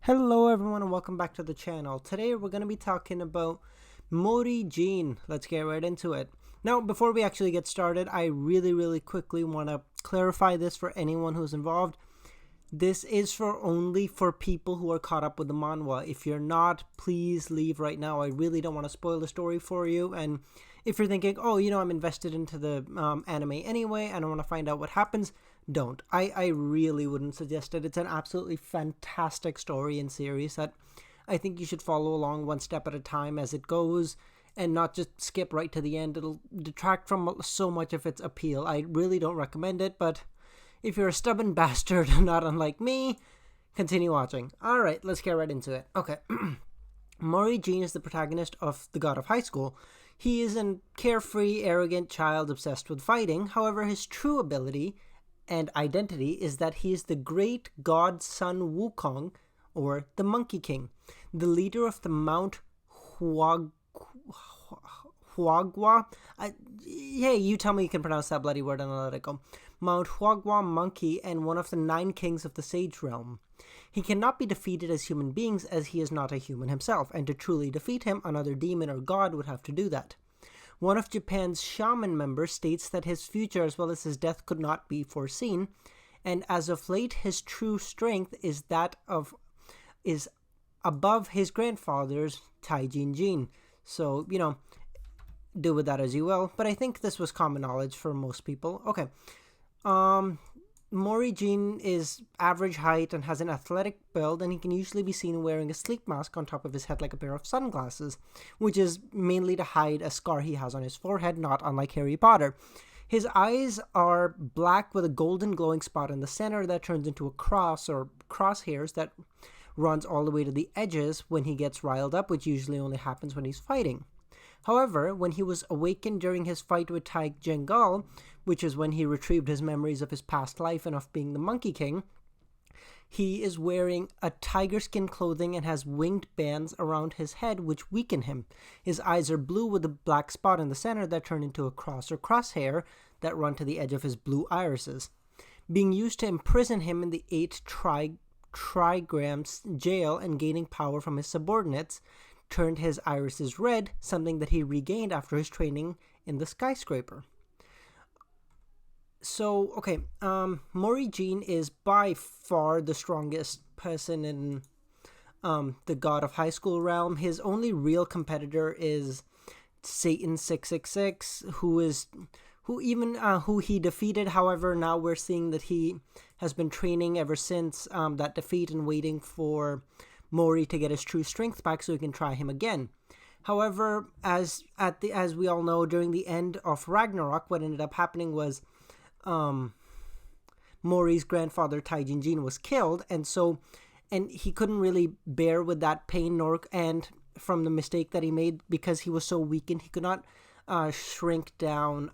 Hello everyone and welcome back to the channel. Today we're going to be talking about Mori Jin. Let's get right into it. Now, before we actually get started, I really quickly want to clarify this for anyone who's involved. This is only for people who are caught up with the manhwa. If you're not, please leave right now. I really don't want to spoil the story for you. And if you're thinking, oh, I'm invested into the anime anyway, and I want to find out what happens, don't. I really wouldn't suggest it. It's an absolutely fantastic story and series that I think you should follow along one step at a time as it goes and not just skip right to the end. It'll detract from so much of its appeal. I really don't recommend it, but if you're a stubborn bastard, not unlike me, continue watching. Alright, let's get right into it. Okay. Mori Jin is the protagonist of The God of High School. He is a carefree, arrogant child obsessed with fighting. However, his true ability and identity is that he is the great god son Wukong, or the Monkey King, the leader of the Mount Huagua. Hey, you tell me you can pronounce that bloody word and I'll let it go. Mount Huagua Monkey and one of the 9 kings of the Sage Realm. He cannot be defeated as human beings as he is not a human himself, and to truly defeat him, another demon or god would have to do that. One of Japan's shaman members states that his future as well as his death could not be foreseen, and as of late his true strength is above his grandfather's Taijin Jin. So, do with that as you will, but I think this was common knowledge for most people. Okay. Mori Jin is average height and has an athletic build, and he can usually be seen wearing a sleep mask on top of his head like a pair of sunglasses, which is mainly to hide a scar he has on his forehead, not unlike Harry Potter. His eyes are black with a golden glowing spot in the center that turns into a cross or crosshairs that runs all the way to the edges when he gets riled up, which usually only happens when he's fighting. However, when he was awakened during his fight with Tai Jengal, which is when he retrieved his memories of his past life and of being the Monkey King, he is wearing a tiger skin clothing and has winged bands around his head which weaken him. His eyes are blue with a black spot in the center that turn into a cross or crosshair that run to the edge of his blue irises. Being used to imprison him in the 8 trigrams jail and gaining power from his subordinates, turned his irises red, something that he regained after his training in the skyscraper. So, okay, Mori Jin is by far the strongest person in the God of High School realm. His only real competitor is Satan 666, who he defeated. However, now we're seeing that he has been training ever since that defeat and waiting for Mori to get his true strength back so he can try him again. However, as we all know, during the end of Ragnarok, what ended up happening was Mori's grandfather Taijin Jin was killed, and he couldn't really bear with that pain, and from the mistake that he made, because he was so weakened, he could not shrink down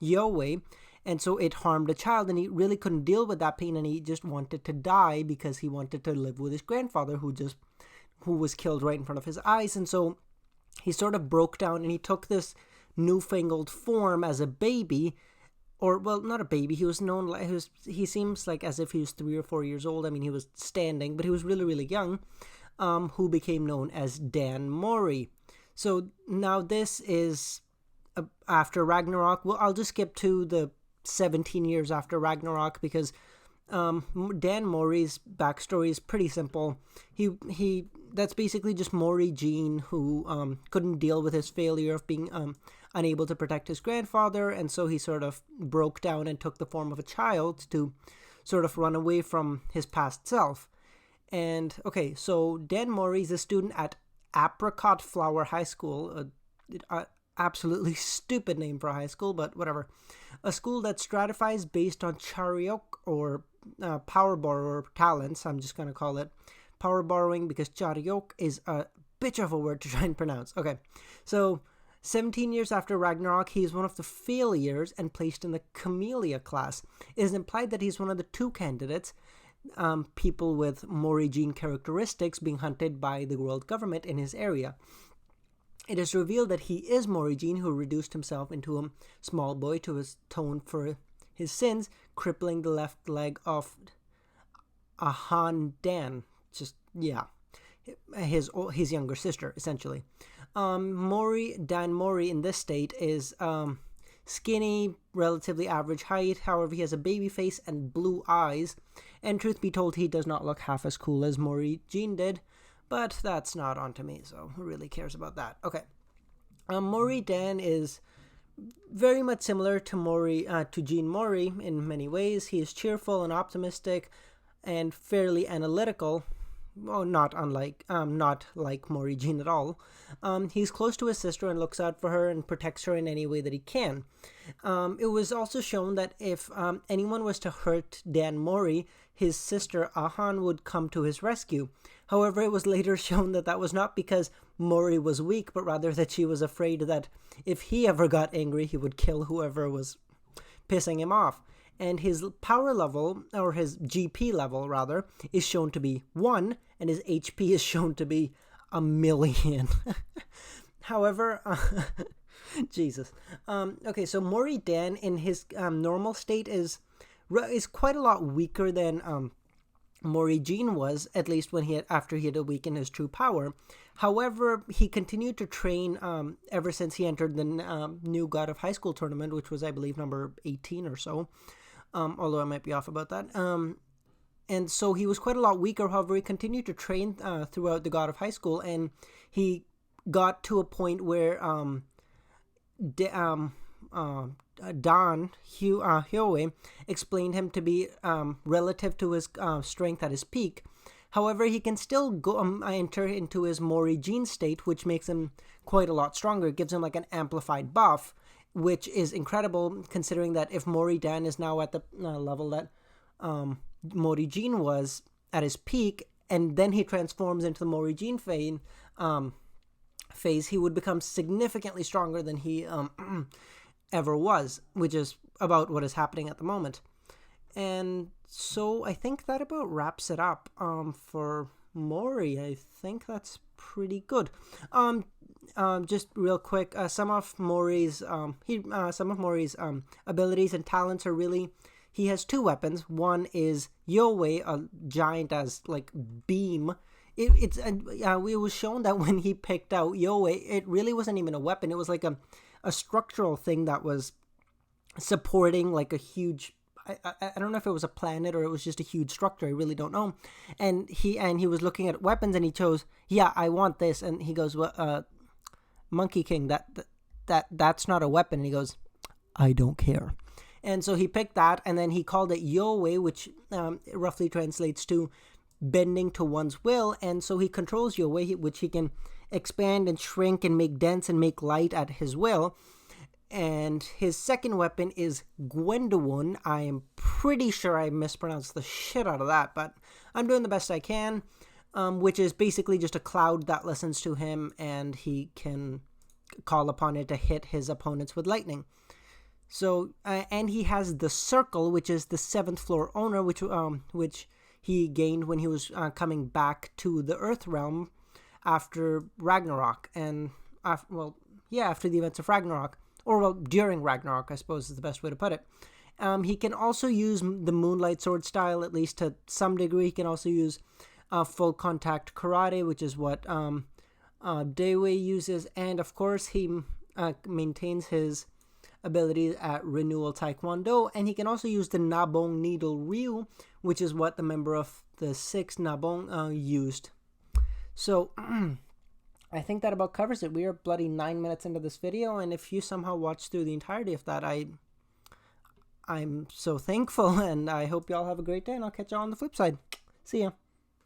Yowie, and so it harmed the child, and he really couldn't deal with that pain, and he just wanted to die because he wanted to live with his grandfather who was killed right in front of his eyes. And so he sort of broke down, and he took this newfangled form as a baby, or, well, not a baby. He was known like he seems like as if he was 3 or 4 years old. I mean, he was standing, but he was really young. Who became known as Dan Mori. So now this is after Ragnarok. Well, I'll just skip to the 17 years after Ragnarok because Dan Mori's backstory is pretty simple. That's basically just Mori Jin, who couldn't deal with his failure of being unable to protect his grandfather, and so he sort of broke down and took the form of a child to sort of run away from his past self. And okay, so Dan Mori is a student at Apricot Flower High School, absolutely stupid name for a high school, but whatever. A school that stratifies based on Charyok, or power borrower talents. I'm just going to call it power borrowing because Charyok is a bitch of a word to try and pronounce. Okay, so 17 years after Ragnarok, he is one of the failures and placed in the Camellia class. It is implied that he's one of the 2 candidates, people with Mori Jin characteristics, being hunted by the world government in his area. It is revealed that he is Mori Jin, who reduced himself into a small boy to atone for his sins, crippling the left leg of Ahan Dan. just, yeah, his younger sister, essentially. Mori Dan Mori in this state is skinny, relatively average height. However, he has a baby face and blue eyes. And truth be told, he does not look half as cool as Mori Jin did. But that's not onto me, so who really cares about that? Okay. Mori Dan is very much similar to Jin Mori in many ways. He is cheerful and optimistic and fairly analytical. Well, not like Mori Jin at all. He's close to his sister and looks out for her and protects her in any way that he can. It was also shown that if anyone was to hurt Dan Mori, his sister Ahan would come to his rescue. However, it was later shown that that was not because Mori was weak, but rather that she was afraid that if he ever got angry, he would kill whoever was pissing him off. And his power level, or his GP level rather, is shown to be 1, and his HP is shown to be 1,000,000. However, Jesus. Okay, so Mori Dan in his normal state is quite a lot weaker than Mori Jin was, at least after he had awakened his true power. However, he continued to train ever since he entered the new God of High School tournament, which was, I believe, number 18 or so. Although I might be off about that. And so he was quite a lot weaker. However, he continued to train throughout the God of High School, and he got to a point where Dan Hyoe explained him to be relative to his strength at his peak. However, he can still go enter into his Mori Jin state, which makes him quite a lot stronger. It gives him like an amplified buff, which is incredible considering that if Mori Dan is now at the level that Mori Jin was at his peak, and then he transforms into the Mori Jin phase, he would become significantly stronger than he ever was, which is about what is happening at the moment. And so I think that about wraps it up for Mori. I think that's pretty good. Just real quick, some of Mori's abilities and talents are really. He has 2 weapons. One is Yoe, a giant as like beam. It was shown that when he picked out Yoe, it really wasn't even a weapon. It was like a structural thing that was supporting like a huge. I don't know if it was a planet or it was just a huge structure. I really don't know. And he was looking at weapons and he chose, yeah, I want this. And he goes, well, Monkey King, that's not a weapon. And he goes, I don't care. And so he picked that, and then he called it Yoe, which roughly translates to bending to one's will. And so he controls Yoe, which he can expand and shrink and make dense and make light at his will. And his second weapon is Gwendowun. I am pretty sure I mispronounced the shit out of that, but I'm doing the best I can, which is basically just a cloud that listens to him, and he can call upon it to hit his opponents with lightning. So, and he has the Circle, which is the 7th floor owner, which he gained when he was coming back to the Earth realm after Ragnarok, and after the events of Ragnarok. Or, during Ragnarok, I suppose is the best way to put it. He can also use the Moonlight Sword style, at least to some degree. He can also use full contact karate, which is what Dewey uses. And, of course, he maintains his ability at Renewal Taekwondo. And he can also use the Nabong Needle Ryu, which is what the member of the 6th Nabong used. So, I think that about covers it. We are bloody 9 minutes into this video, and if you somehow watched through the entirety of that, I'm so thankful, and I hope y'all have a great day, and I'll catch y'all on the flip side. See ya.